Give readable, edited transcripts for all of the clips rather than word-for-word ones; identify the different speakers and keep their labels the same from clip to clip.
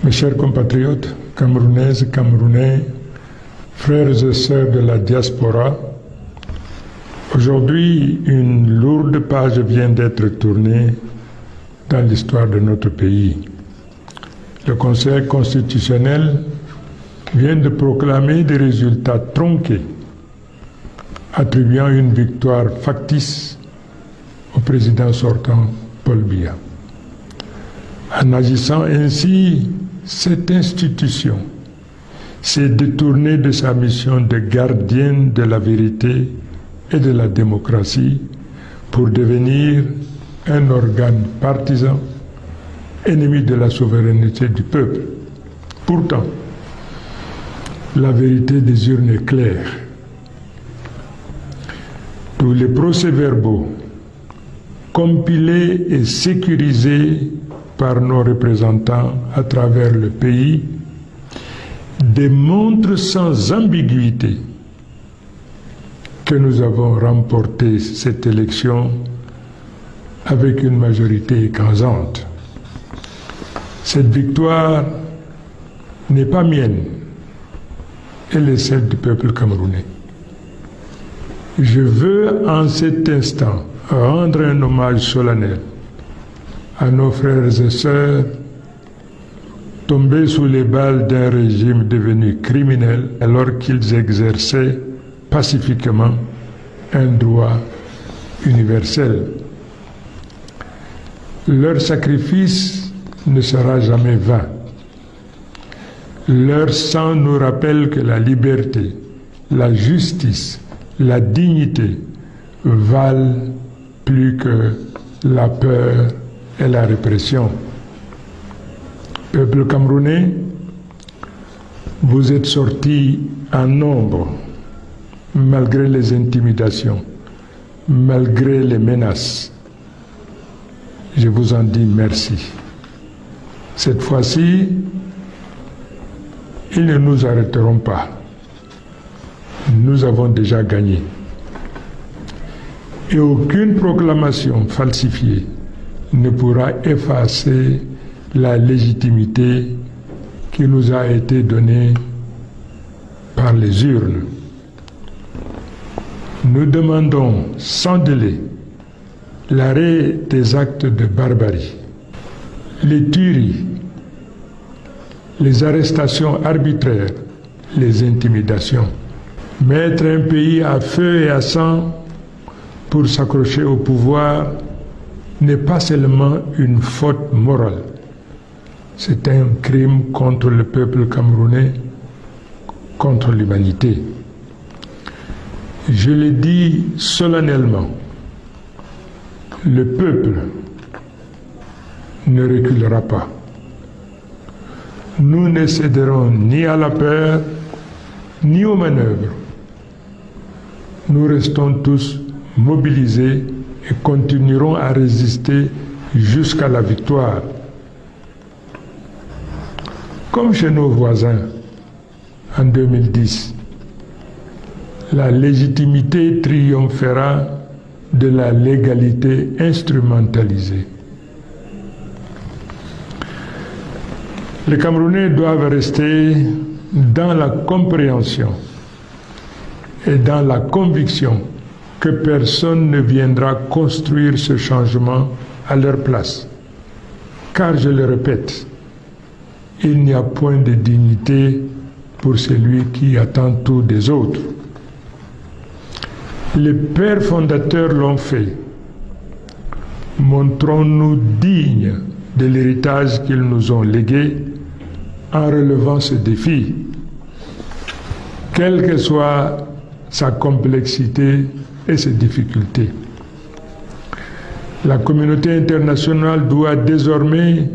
Speaker 1: Mes chers compatriotes, Camerounaises et Camerounais, frères et sœurs de la diaspora, aujourd'hui, une lourde page vient d'être tournée dans l'histoire de notre pays. Le Conseil constitutionnel vient de proclamer des résultats tronqués, attribuant une victoire factice au président sortant Paul Biya. En agissant ainsi, cette institution s'est détournée de sa mission de gardienne de la vérité et de la démocratie pour devenir un organe partisan, ennemi de la souveraineté du peuple. Pourtant, la vérité des urnes est claire. Tous les procès-verbaux compilés et sécurisés par nos représentants à travers le pays démontrent sans ambiguïté que nous avons remporté cette élection avec une majorité écrasante. Cette victoire n'est pas mienne, elle est celle du peuple camerounais. Je veux en cet instant rendre un hommage solennel à nos frères et sœurs tombés sous les balles d'un régime devenu criminel alors qu'ils exerçaient pacifiquement un droit universel. Leur sacrifice ne sera jamais vain. Leur sang nous rappelle que la liberté, la justice, la dignité valent plus que la peur et la répression. Peuple camerounais, vous êtes sortis en nombre, malgré les intimidations, malgré les menaces. Je vous en dis merci. Cette fois-ci, ils ne nous arrêteront pas. Nous avons déjà gagné. Et aucune proclamation falsifiée ne pourra effacer la légitimité qui nous a été donnée par les urnes. Nous demandons sans délai l'arrêt des actes de barbarie, les tueries, les arrestations arbitraires, les intimidations. Mettre un pays à feu et à sang pour s'accrocher au pouvoir n'est pas seulement une faute morale, c'est un crime contre le peuple camerounais, contre l'humanité. Je le dis solennellement, le peuple ne reculera pas. Nous ne céderons ni à la peur, ni aux manœuvres. Nous restons tous mobilisés et continuerons à résister jusqu'à la victoire. Comme chez nos voisins en 2010, la légitimité triomphera de la légalité instrumentalisée. Les Camerounais doivent rester dans la compréhension et dans la conviction que personne ne viendra construire ce changement à leur place. Car, je le répète, il n'y a point de dignité pour celui qui attend tout des autres. Les pères fondateurs l'ont fait. Montrons-nous dignes de l'héritage qu'ils nous ont légué en relevant ce défi, quelle que soit sa complexité et ses difficultés. La communauté internationale doit désormais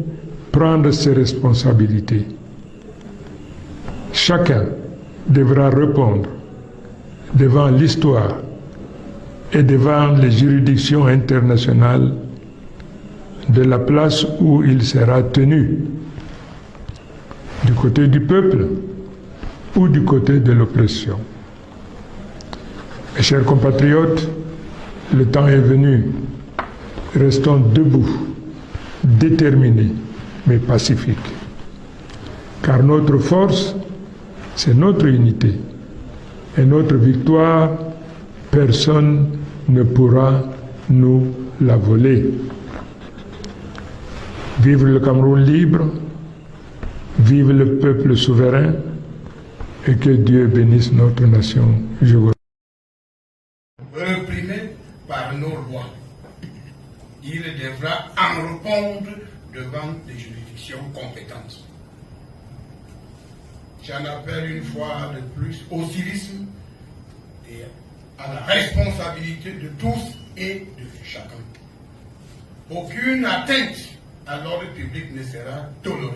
Speaker 1: prendre ses responsabilités. Chacun devra répondre devant l'histoire et devant les juridictions internationales de la place où il sera tenu, du côté du peuple ou du côté de l'oppression. Mes chers compatriotes, le temps est venu. Restons debout, déterminés, mais pacifiques. Car notre force, c'est notre unité. Et notre victoire, personne ne pourra nous la voler. Vive le Cameroun libre, vive le peuple souverain, et que Dieu bénisse notre nation. Je vous
Speaker 2: reprimé par nos lois. Il devra en répondre devant les juridictions compétentes. J'en appelle une fois de plus au civisme et à la responsabilité de tous et de chacun. Aucune atteinte à l'ordre public ne sera tolérée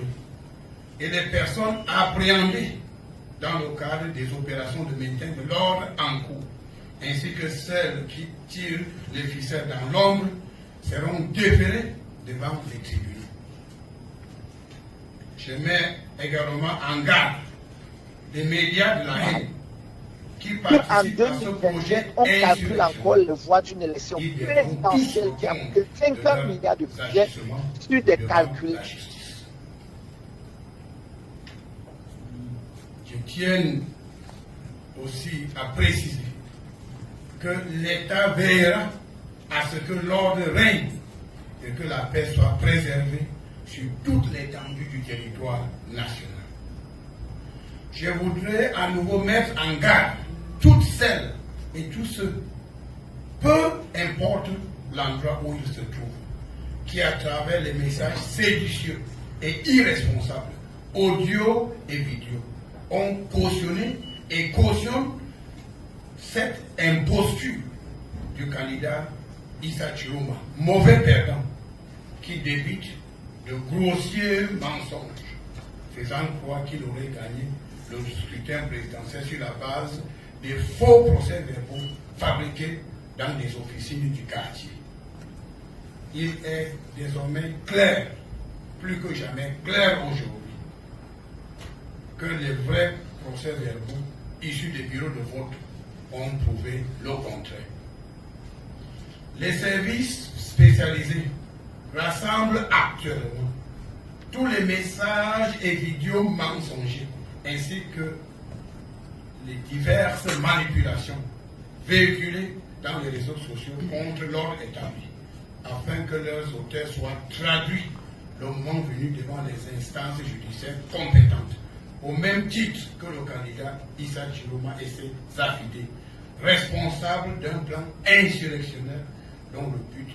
Speaker 2: et les personnes appréhendées dans le cadre des opérations de maintien de l'ordre en cours, ainsi que celles qui tirent les ficelles dans l'ombre, seront déférées devant les tribunaux. Je mets également en garde les médias de la haine qui participent à ce projet
Speaker 3: on calcule encore les voix d'une élection présidentielle qui a coûté 50 milliards de budget sur des calculs.
Speaker 2: Je tiens aussi à préciser que l'État veillera à ce que l'ordre règne et que la paix soit préservée sur toute l'étendue du territoire national. Je voudrais à nouveau mettre en garde toutes celles et tous ceux, peu importe l'endroit où ils se trouvent, qui à travers les messages séditieux et irresponsables, audio et vidéo, ont cautionné et cautionnent cette imposture du candidat Issa Chiroma, mauvais perdant, qui débite de grossiers mensonges, faisant croire qu'il aurait gagné le scrutin présidentiel sur la base des faux procès-verbaux fabriqués dans des officines du quartier. Il est désormais clair, plus que jamais clair aujourd'hui, que les vrais procès-verbaux issus des bureaux de vote ont prouvé le contraire. Les services spécialisés rassemblent actuellement tous les messages et vidéos mensongers ainsi que les diverses manipulations véhiculées dans les réseaux sociaux contre l'ordre établi, afin que leurs auteurs soient traduits le moment venu devant les instances judiciaires compétentes, au même titre que le candidat Issa Chiroma et ses affidés, responsables d'un plan insurrectionnel dont le but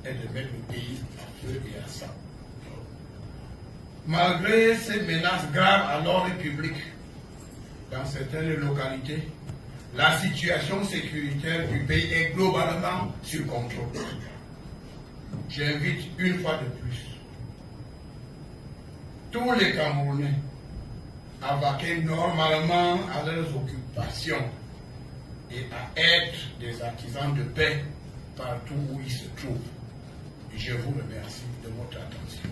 Speaker 2: est de mettre le pays à feu et à sang. Malgré ces menaces graves à l'ordre public, dans certaines localités, la situation sécuritaire du pays est globalement sur contrôle. J'invite une fois de plus tous les Camerounais à vaquer normalement à leurs occupations et à être des artisans de paix partout où ils se trouvent. Et je vous remercie de votre attention.